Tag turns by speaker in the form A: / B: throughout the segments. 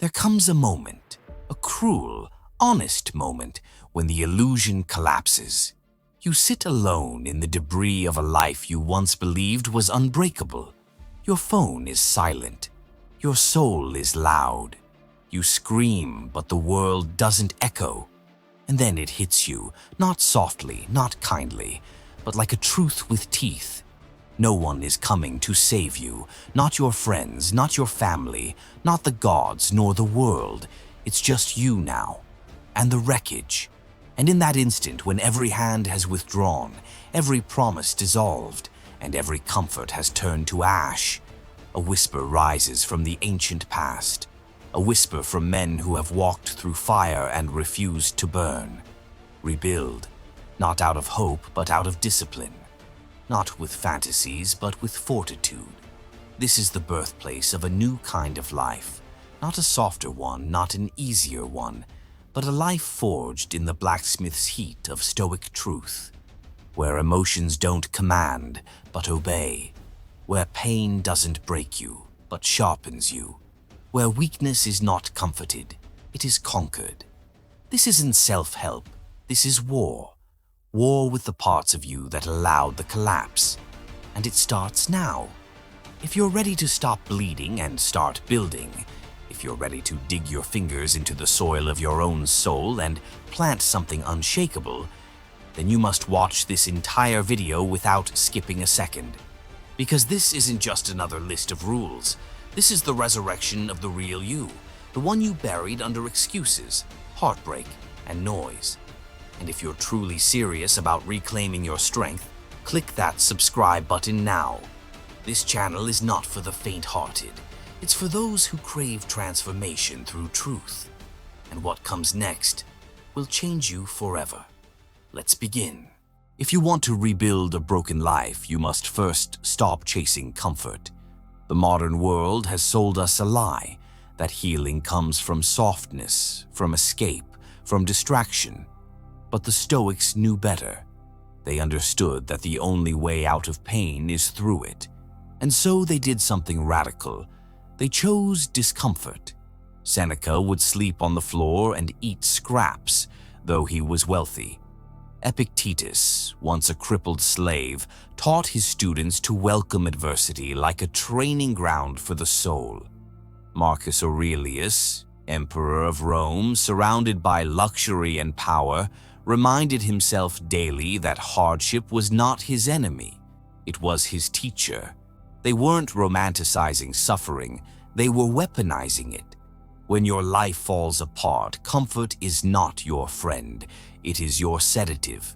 A: There comes a moment, a cruel, honest moment, when the illusion collapses. You sit alone in the debris of a life you once believed was unbreakable. Your phone is silent. Your soul is loud. You scream, but the world doesn't echo. And then it hits you, not softly, not kindly, but like a truth with teeth. No one is coming to save you, not your friends, not your family, not the gods, nor the world. It's just you now, and the wreckage. And in that instant, when every hand has withdrawn, every promise dissolved, and every comfort has turned to ash, a whisper rises from the ancient past, a whisper from men who have walked through fire and refused to burn. Rebuild, not out of hope, but out of discipline. Not with fantasies, but with fortitude. This is the birthplace of a new kind of life. Not a softer one, not an easier one, but a life forged in the blacksmith's heat of Stoic truth, where emotions don't command, but obey, where pain doesn't break you, but sharpens you, where weakness is not comforted, it is conquered. This isn't self-help, this is war. War with the parts of you that allowed the collapse. And it starts now. If you're ready to stop bleeding and start building, if you're ready to dig your fingers into the soil of your own soul and plant something unshakable, then you must watch this entire video without skipping a second. Because this isn't just another list of rules. This is the resurrection of the real you, the one you buried under excuses, heartbreak, and noise. And if you're truly serious about reclaiming your strength, click that subscribe button now. This channel is not for the faint-hearted. It's for those who crave transformation through truth. And what comes next will change you forever. Let's begin. If you want to rebuild a broken life, you must first stop chasing comfort. The modern world has sold us a lie, that healing comes from softness, from escape, from distraction. But the Stoics knew better. They understood that the only way out of pain is through it. And so they did something radical. They chose discomfort. Seneca would sleep on the floor and eat scraps, though he was wealthy. Epictetus, once a crippled slave, taught his students to welcome adversity like a training ground for the soul. Marcus Aurelius, emperor of Rome, surrounded by luxury and power, reminded himself daily that hardship was not his enemy. It was his teacher. They weren't romanticizing suffering, they were weaponizing it. When your life falls apart, comfort is not your friend, it is your sedative.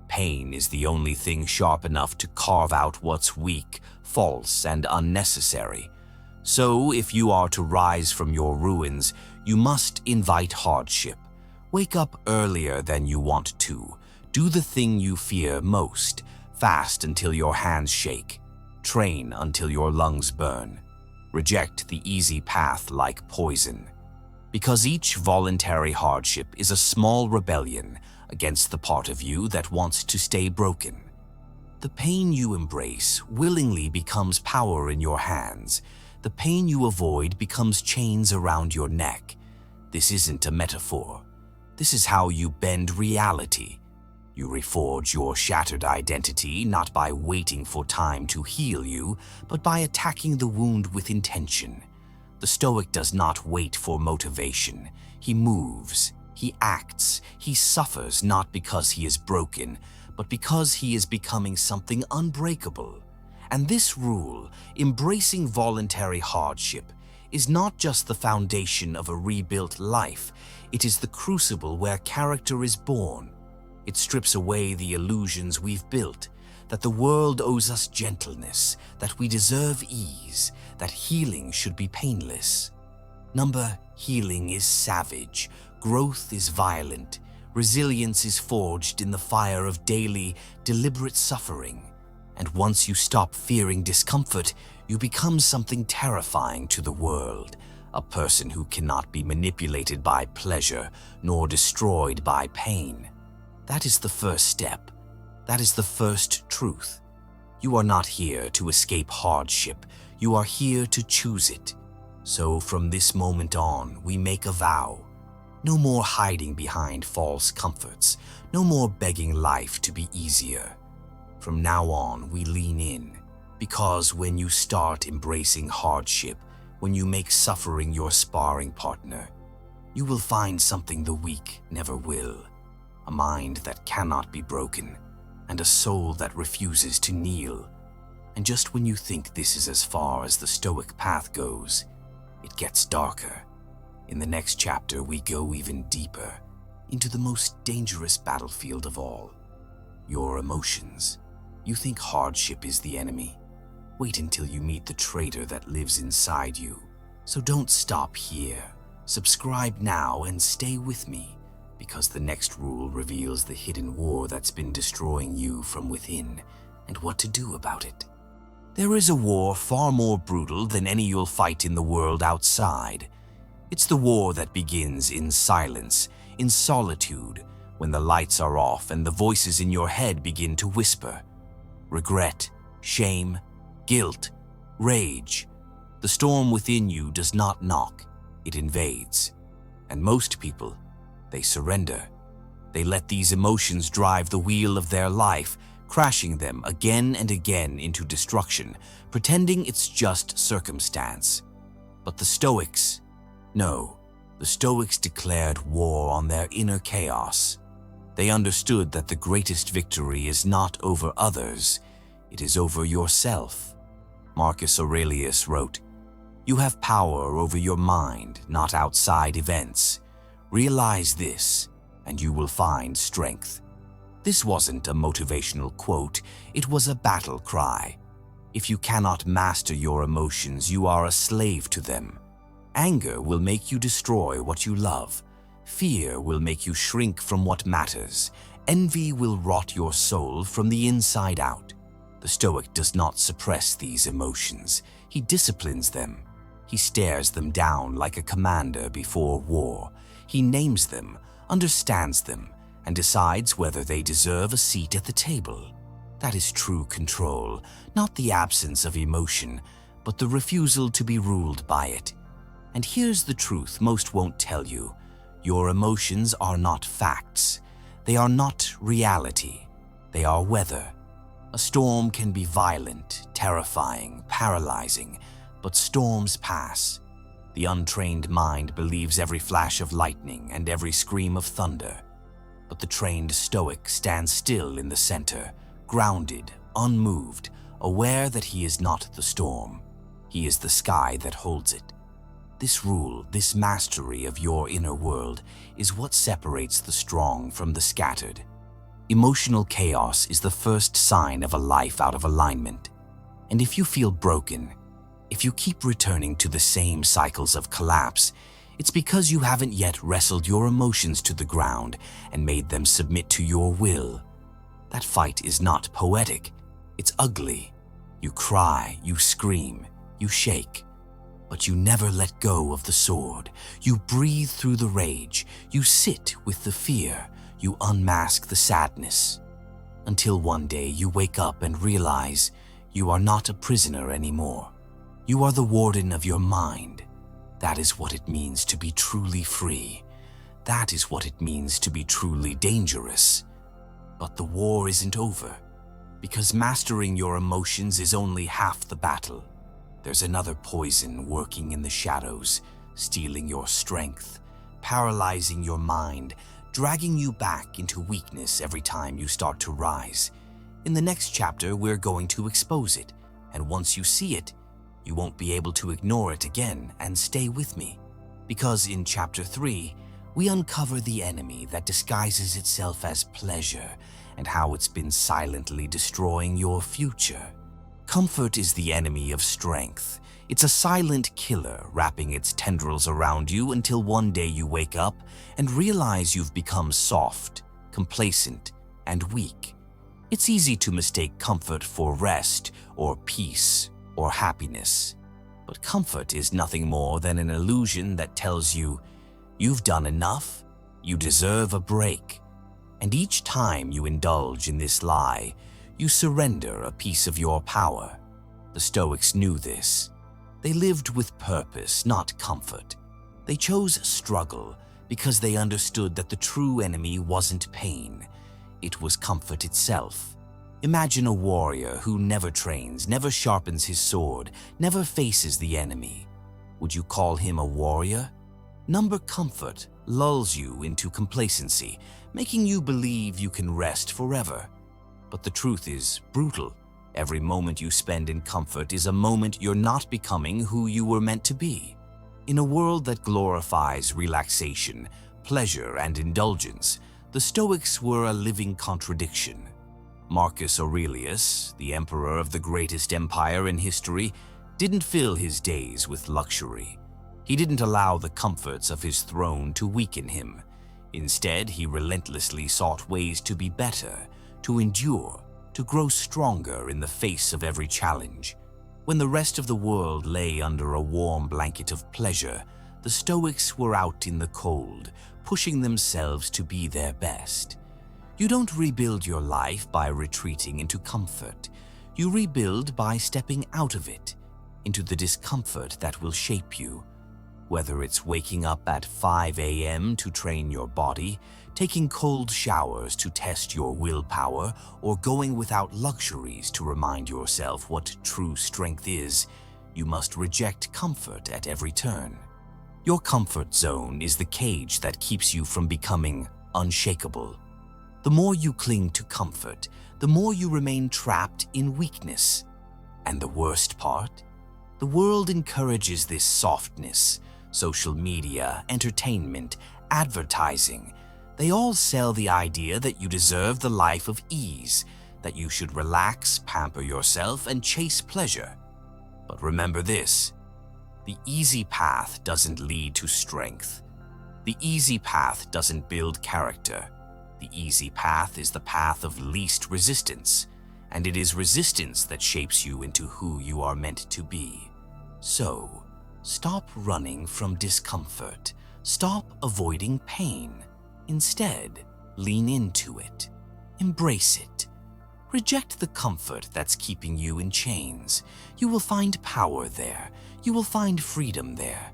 A: Pain is the only thing sharp enough to carve out what's weak, false, and unnecessary. So, if you are to rise from your ruins, you must invite hardship. Wake up earlier than you want to. Do the thing you fear most. Fast until your hands shake. Train until your lungs burn. Reject the easy path like poison. Because each voluntary hardship is a small rebellion against the part of you that wants to stay broken. The pain you embrace willingly becomes power in your hands. The pain you avoid becomes chains around your neck. This isn't a metaphor. This is how you bend reality. You reforge your shattered identity not by waiting for time to heal you, but by attacking the wound with intention. The Stoic does not wait for motivation. He moves, he acts, he suffers not because he is broken, but because he is becoming something unbreakable. And this rule, embracing voluntary hardship, is not just the foundation of a rebuilt life, it is the crucible where character is born. It strips away the illusions we've built, that the world owes us gentleness, that we deserve ease, that healing should be painless. Healing is savage, growth is violent, resilience is forged in the fire of daily, deliberate suffering. And once you stop fearing discomfort, you become something terrifying to the world, a person who cannot be manipulated by pleasure nor destroyed by pain. That is the first step. That is the first truth. You are not here to escape hardship. You are here to choose it. So from this moment on, we make a vow. No more hiding behind false comforts. No more begging life to be easier. From now on, we lean in. Because when you start embracing hardship, when you make suffering your sparring partner, you will find something the weak never will. A mind that cannot be broken, and a soul that refuses to kneel. And just when you think this is as far as the Stoic path goes, it gets darker. In the next chapter, we go even deeper, into the most dangerous battlefield of all, your emotions. You think hardship is the enemy? Wait until you meet the traitor that lives inside you. So don't stop here. Subscribe now and stay with me, because the next rule reveals the hidden war that's been destroying you from within and what to do about it. There is a war far more brutal than any you'll fight in the world outside. It's the war that begins in silence, in solitude, when the lights are off and the voices in your head begin to whisper. Regret, shame, guilt, rage. The storm within you does not knock, it invades. And most people, they surrender. They let these emotions drive the wheel of their life, crashing them again and again into destruction, pretending it's just circumstance. But the Stoics, no, the Stoics declared war on their inner chaos. They understood that the greatest victory is not over others, it is over yourself. Marcus Aurelius wrote, "You have power over your mind, not outside events. Realize this, and you will find strength." This wasn't a motivational quote, it was a battle cry. If you cannot master your emotions, you are a slave to them. Anger will make you destroy what you love. Fear will make you shrink from what matters. Envy will rot your soul from the inside out. The Stoic does not suppress these emotions. He disciplines them. He stares them down like a commander before war. He names them, understands them, and decides whether they deserve a seat at the table. That is true control, not the absence of emotion, but the refusal to be ruled by it. And here's the truth most won't tell you. Your emotions are not facts. They are not reality. They are weather. A storm can be violent, terrifying, paralyzing, but storms pass. The untrained mind believes every flash of lightning and every scream of thunder. But the trained Stoic stands still in the center, grounded, unmoved, aware that he is not the storm. He is the sky that holds it. This rule, this mastery of your inner world, is what separates the strong from the scattered. Emotional chaos is the first sign of a life out of alignment. And if you feel broken, if you keep returning to the same cycles of collapse, it's because you haven't yet wrestled your emotions to the ground and made them submit to your will. That fight is not poetic, it's ugly. You cry, you scream, you shake. But you never let go of the sword. You breathe through the rage. You sit with the fear. You unmask the sadness. Until one day you wake up and realize you are not a prisoner anymore. You are the warden of your mind. That is what it means to be truly free. That is what it means to be truly dangerous. But the war isn't over, because mastering your emotions is only half the battle. There's another poison working in the shadows, stealing your strength, paralyzing your mind, dragging you back into weakness every time you start to rise. In the next chapter, we're going to expose it, and once you see it, you won't be able to ignore it again and stay with me. Because in chapter 3, we uncover the enemy that disguises itself as pleasure and how it's been silently destroying your future. Comfort is the enemy of strength. It's a silent killer wrapping its tendrils around you until one day you wake up and realize you've become soft, complacent, and weak. It's easy to mistake comfort for rest or peace or happiness. But comfort is nothing more than an illusion that tells you you've done enough, you deserve a break. And each time you indulge in this lie, you surrender a piece of your power. The Stoics knew this. They lived with purpose, not comfort. They chose struggle because they understood that the true enemy wasn't pain, it was comfort itself. Imagine a warrior who never trains, never sharpens his sword, never faces the enemy. Would you call him a warrior? Number comfort lulls you into complacency, making you believe you can rest forever. But the truth is brutal. Every moment you spend in comfort is a moment you're not becoming who you were meant to be. In a world that glorifies relaxation, pleasure, and indulgence, the Stoics were a living contradiction. Marcus Aurelius, the emperor of the greatest empire in history, didn't fill his days with luxury. He didn't allow the comforts of his throne to weaken him. Instead, he relentlessly sought ways to be better, to endure, to grow stronger in the face of every challenge. When the rest of the world lay under a warm blanket of pleasure, the Stoics were out in the cold, pushing themselves to be their best. You don't rebuild your life by retreating into comfort. You rebuild by stepping out of it, into the discomfort that will shape you. Whether it's waking up at 5 a.m. to train your body, taking cold showers to test your willpower, or going without luxuries to remind yourself what true strength is, you must reject comfort at every turn. Your comfort zone is the cage that keeps you from becoming unshakable. The more you cling to comfort, the more you remain trapped in weakness. And the worst part? The world encourages this softness. Social media, entertainment, advertising, they all sell the idea that you deserve the life of ease, that you should relax, pamper yourself, and chase pleasure. But remember this, the easy path doesn't lead to strength. The easy path doesn't build character. The easy path is the path of least resistance, and it is resistance that shapes you into who you are meant to be. So, stop running from discomfort. Stop avoiding pain. Instead, lean into it. Embrace it. Reject the comfort that's keeping you in chains. You will find power there. You will find freedom there.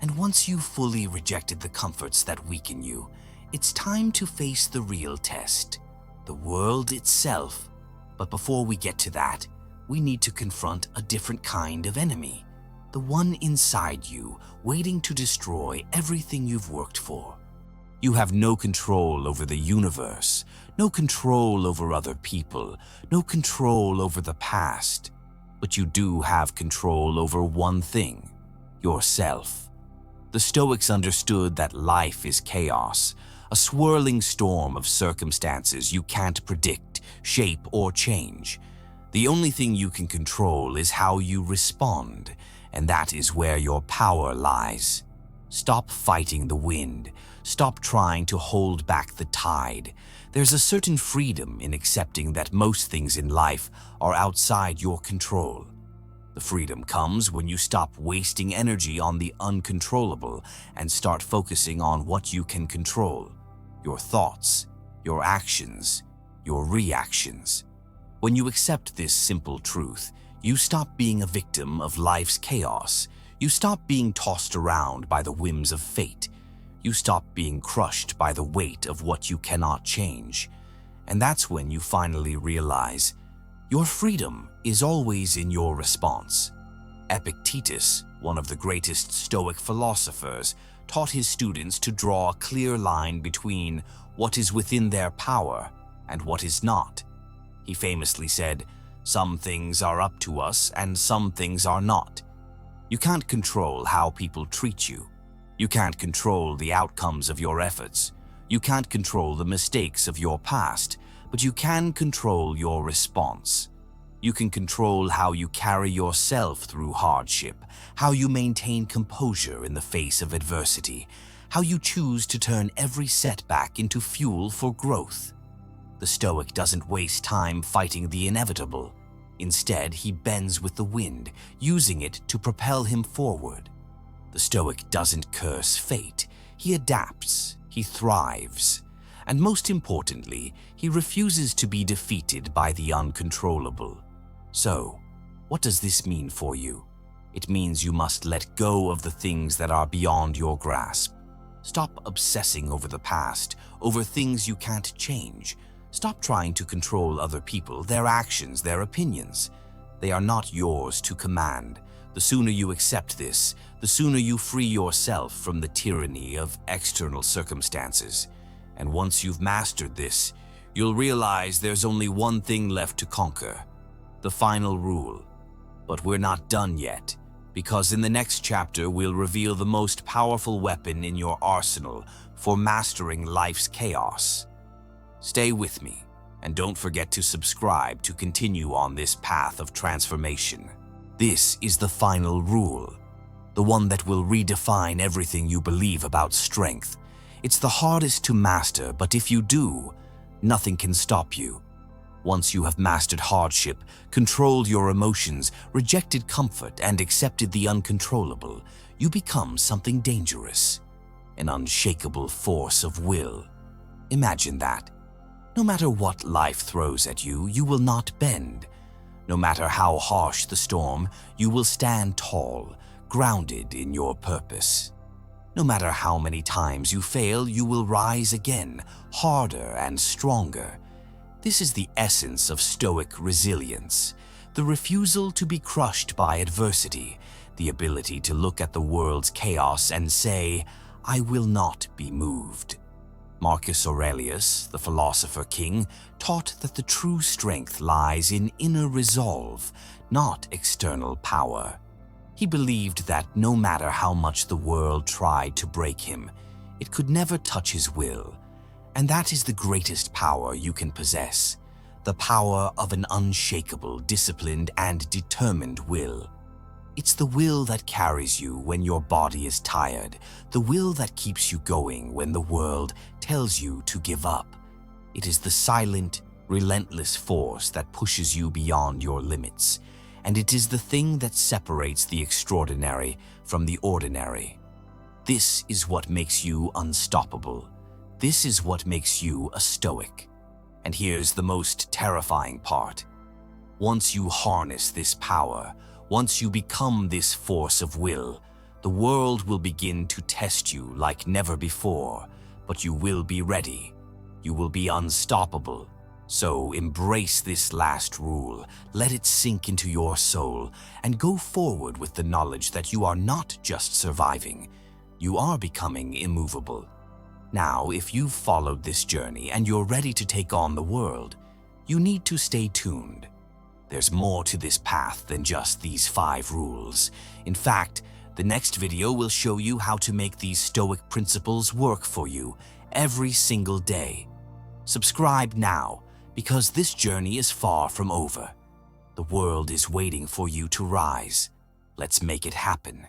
A: And once you've fully rejected the comforts that weaken you, it's time to face the real test, the world itself. But before we get to that, we need to confront a different kind of enemy. The one inside you, waiting to destroy everything you've worked for. You have no control over the universe, no control over other people, no control over the past. But you do have control over one thing, yourself. The Stoics understood that life is chaos, a swirling storm of circumstances you can't predict, shape, or change. The only thing you can control is how you respond, and that is where your power lies. Stop fighting the wind. Stop trying to hold back the tide. There's a certain freedom in accepting that most things in life are outside your control. The freedom comes when you stop wasting energy on the uncontrollable and start focusing on what you can control. Your thoughts, your actions, your reactions. When you accept this simple truth, you stop being a victim of life's chaos. You stop being tossed around by the whims of fate. You stop being crushed by the weight of what you cannot change. And that's when you finally realize your freedom is always in your response. Epictetus, one of the greatest Stoic philosophers, taught his students to draw a clear line between what is within their power and what is not. He famously said, "Some things are up to us and some things are not." You can't control how people treat you. You can't control the outcomes of your efforts. You can't control the mistakes of your past, but you can control your response. You can control how you carry yourself through hardship, how you maintain composure in the face of adversity, how you choose to turn every setback into fuel for growth. The Stoic doesn't waste time fighting the inevitable. Instead, he bends with the wind, using it to propel him forward. The Stoic doesn't curse fate. He adapts, he thrives, and most importantly, he refuses to be defeated by the uncontrollable. So, what does this mean for you? It means you must let go of the things that are beyond your grasp. Stop obsessing over the past, over things you can't change. Stop trying to control other people, their actions, their opinions. They are not yours to command. The sooner you accept this, the sooner you free yourself from the tyranny of external circumstances. And once you've mastered this, you'll realize there's only one thing left to conquer: the final rule. But we're not done yet, because in the next chapter we'll reveal the most powerful weapon in your arsenal for mastering life's chaos. Stay with me, and don't forget to subscribe to continue on this path of transformation. This is the final rule, the one that will redefine everything you believe about strength. It's the hardest to master, but if you do, nothing can stop you. Once you have mastered hardship, controlled your emotions, rejected comfort, and accepted the uncontrollable, you become something dangerous, an unshakable force of will. Imagine that. No matter what life throws at you, you will not bend. No matter how harsh the storm, you will stand tall, grounded in your purpose. No matter how many times you fail, you will rise again, harder and stronger. This is the essence of Stoic resilience, the refusal to be crushed by adversity, the ability to look at the world's chaos and say, "I will not be moved." Marcus Aurelius, the philosopher king, taught that the true strength lies in inner resolve, not external power. He believed that no matter how much the world tried to break him, it could never touch his will. And that is the greatest power you can possess, the power of an unshakable, disciplined, and determined will. It's the will that carries you when your body is tired, the will that keeps you going when the world tells you to give up. It is the silent, relentless force that pushes you beyond your limits, and it is the thing that separates the extraordinary from the ordinary. This is what makes you unstoppable. This is what makes you a Stoic. And here's the most terrifying part. Once you harness this power, once you become this force of will, the world will begin to test you like never before, but you will be ready. You will be unstoppable. So embrace this last rule, let it sink into your soul, and go forward with the knowledge that you are not just surviving, you are becoming immovable. Now, if you've followed this journey and you're ready to take on the world, you need to stay tuned. There's more to this path than just these 5 rules. In fact, the next video will show you how to make these Stoic principles work for you every single day. Subscribe now, because this journey is far from over. The world is waiting for you to rise. Let's make it happen.